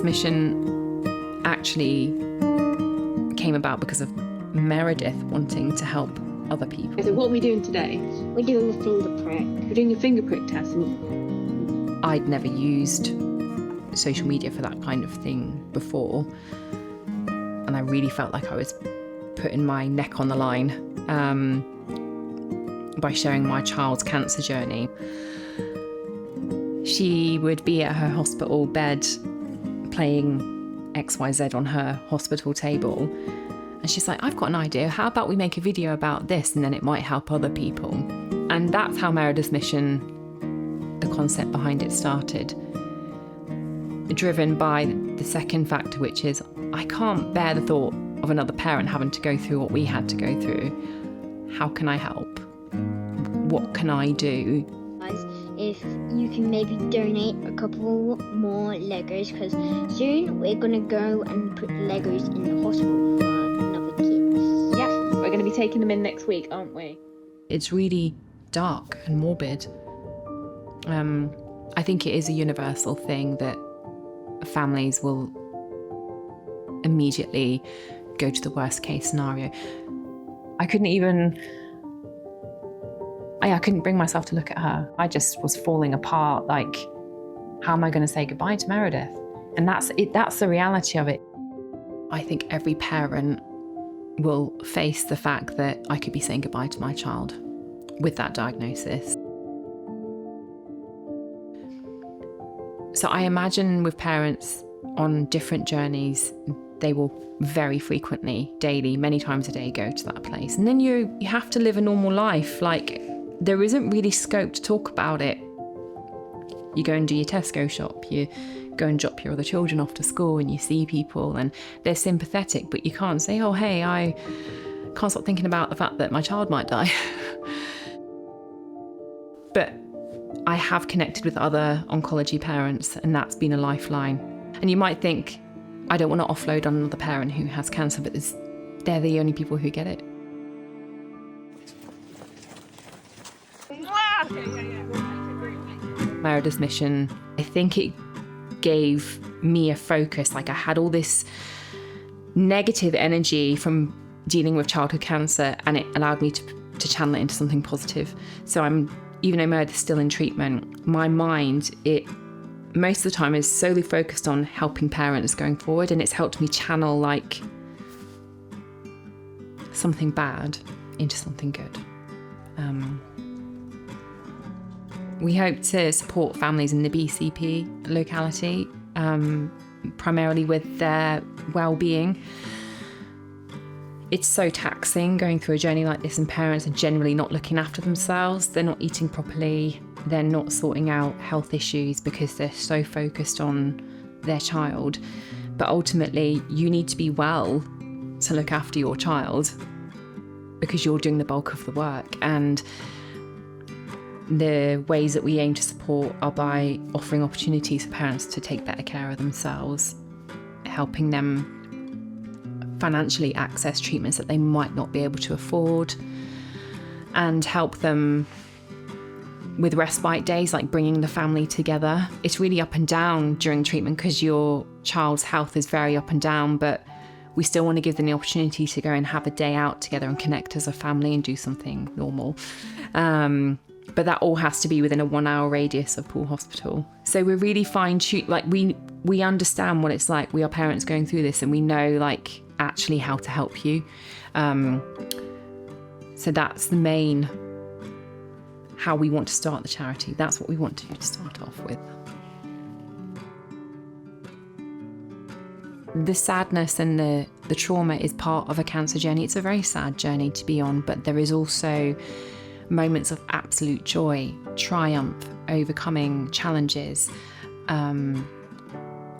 mission actually came about because of Meredith wanting to help other people. So what are we doing today? We're doing a finger prick. We're doing a finger prick test. I'd never used social media for that kind of thing before, and I really felt like I was putting my neck on the line by sharing my child's cancer journey. She would be at her hospital bed playing XYZ on her hospital table, and she's like, I've got an idea, how about we make a video about this and then it might help other people. And that's how Meredith's mission, the concept behind it, started, driven by the second factor, which is I can't bear the thought of another parent having to go through what we had to go through. How can I help? What can I do? If you can maybe donate a couple more Legos, because soon we're going to go and put Legos in the hospital for another kids. Yes, we're going to be taking them in next week, aren't we? It's really dark and morbid. I think it is a universal thing that families will immediately go to the worst case scenario. I couldn't bring myself to look at her. I just was falling apart, like, how am I going to say goodbye to Meredith? And that's it. That's the reality of it. I think every parent will face the fact that I could be saying goodbye to my child with that diagnosis. So I imagine with parents on different journeys, they will very frequently, daily, many times a day, go to that place. And then you have to live a normal life. Like, there isn't really scope to talk about it. You go and do your Tesco shop, you go and drop your other children off to school, and you see people and they're sympathetic, but you can't say, oh, hey, I can't stop thinking about the fact that my child might die. But I have connected with other oncology parents, and that's been a lifeline. And you might think, I don't want to offload on another parent who has cancer, but they're the only people who get it. Meredith's mission, I think it gave me a focus. Like, I had all this negative energy from dealing with childhood cancer, and it allowed me to channel it into something positive. So even though Meredith's still in treatment, my mind, most of the time is solely focused on helping parents going forward, and it's helped me channel like something bad into something good. We hope to support families in the BCP locality, primarily with their well-being. It's so taxing going through a journey like this, and parents are generally not looking after themselves. They're not eating properly. They're not sorting out health issues because they're so focused on their child. But ultimately, you need to be well to look after your child because you're doing the bulk of the work. And the ways that we aim to support are by offering opportunities for parents to take better care of themselves, helping them financially access treatments that they might not be able to afford, and help them with respite days, like bringing the family together. It's really up and down during treatment because your child's health is very up and down, but we still want to give them the opportunity to go and have a day out together and connect as a family and do something normal. But that all has to be within a 1 hour radius of Poole Hospital. So we're really fine-tuned, like we understand what it's like. We are parents going through this, and we know like actually how to help you. So that's the main, how we want to start the charity. That's what we want to start off with. The sadness and the trauma is part of a cancer journey. It's a very sad journey to be on, but there is also moments of absolute joy, triumph, overcoming challenges,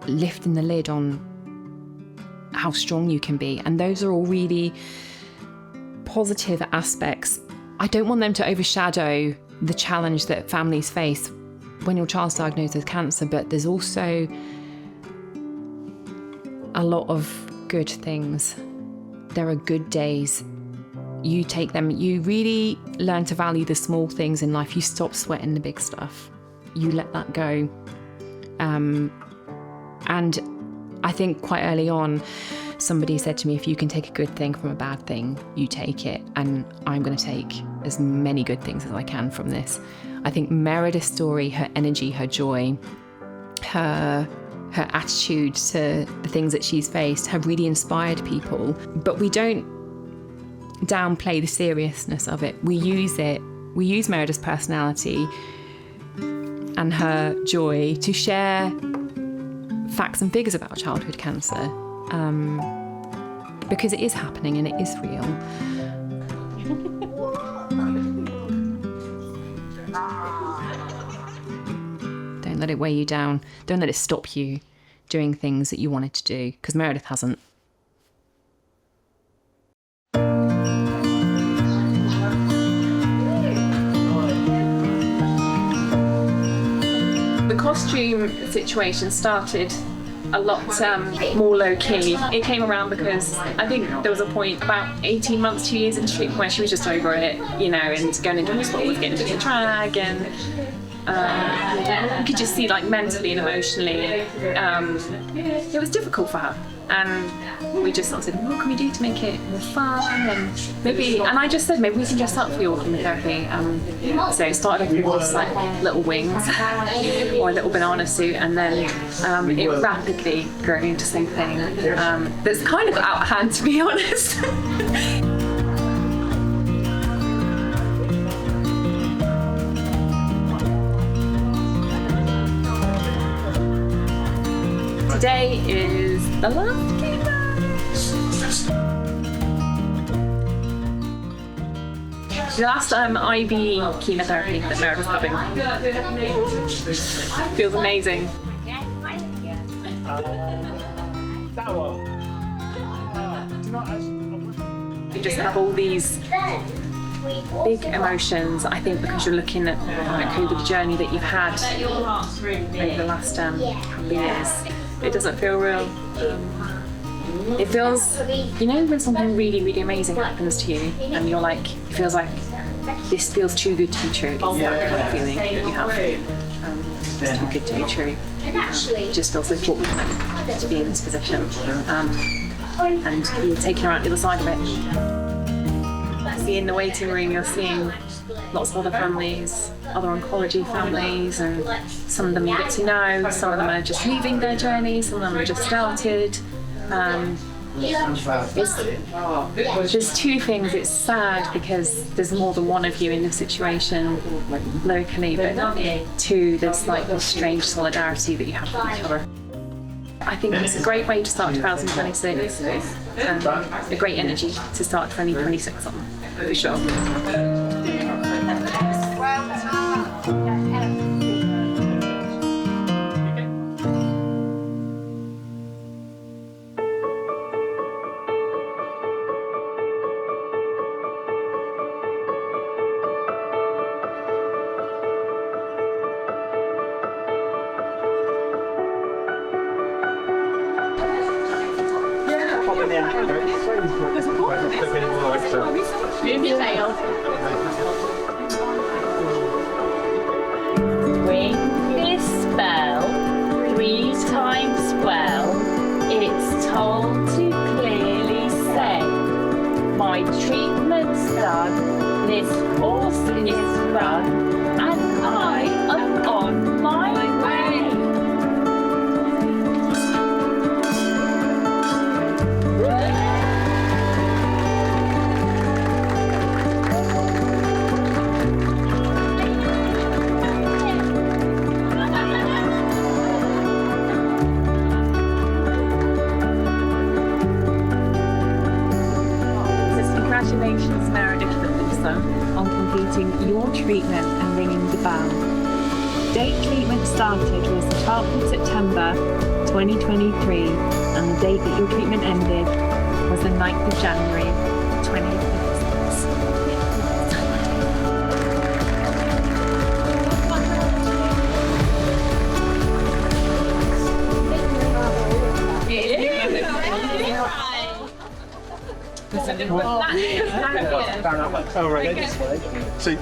lifting the lid on how strong you can be. And those are all really positive aspects. I don't want them to overshadow the challenge that families face when your child's diagnosed with cancer, but there's also a lot of good things. There are good days. You take them, you really learn to value the small things in life. You stop sweating the big stuff. You let that go. And I think quite early on, somebody said to me, if you can take a good thing from a bad thing, you take it. And I'm going to take as many good things as I can from this. I think Meredith's story, her energy, her joy, her attitude to the things that she's faced have really inspired people. But we don't downplay the seriousness of it. We use Meredith's personality and her joy to share facts and figures about childhood cancer, because it is happening and it is real. Don't let it weigh you down. Don't let it stop you doing things that you wanted to do, because Meredith hasn't. The costume situation started a lot more low-key. It came around because I think there was a point about 18 months, 2 years into treatment where she was just over it, you know, and going into hospital was getting a bit of drag, and you could just see, like, mentally and emotionally, it was difficult for her. And we just sort of said, what can we do to make it more fun? And I just said, maybe we can dress up for your chemotherapy. So it started off with just like little wings or a little banana suit, and then it rapidly grew into something that's kind of out of hand, to be honest. Today is the last chemo. The last IV chemotherapy that Meredith's having. Feels amazing. You just have all these big emotions, I think, because you're looking at the journey that you've had over the last couple of years. It doesn't feel real. It feels, you know, when something really, really amazing happens to you and you're like, it feels like this feels too good to be true. It's that kind of feeling that you have. It's too good to be true. It just feels so fortunate to be in this position. And you're taken around the other side of it. See, in the waiting room, you're seeing lots of other families, other oncology families, and some of them you get to know, some of them are just leaving their journey, some of them have just started. There's two things. It's sad because there's more than one of you in this situation locally, but two, there's like this strange solidarity that you have with each other. I think it's a great way to start 2026 and a great energy to start 2026 on, for sure. Ring this bell 3 times well. It's told to clearly say, my treatment's done, this horse is run, and I am on my way. Congratulations, Meredith and Lisa, on completing your treatment and ringing the bell. Date treatment started was the 12th of September 2023, and the date that your treatment ended was the 9th of January 2026. Oh, right. So,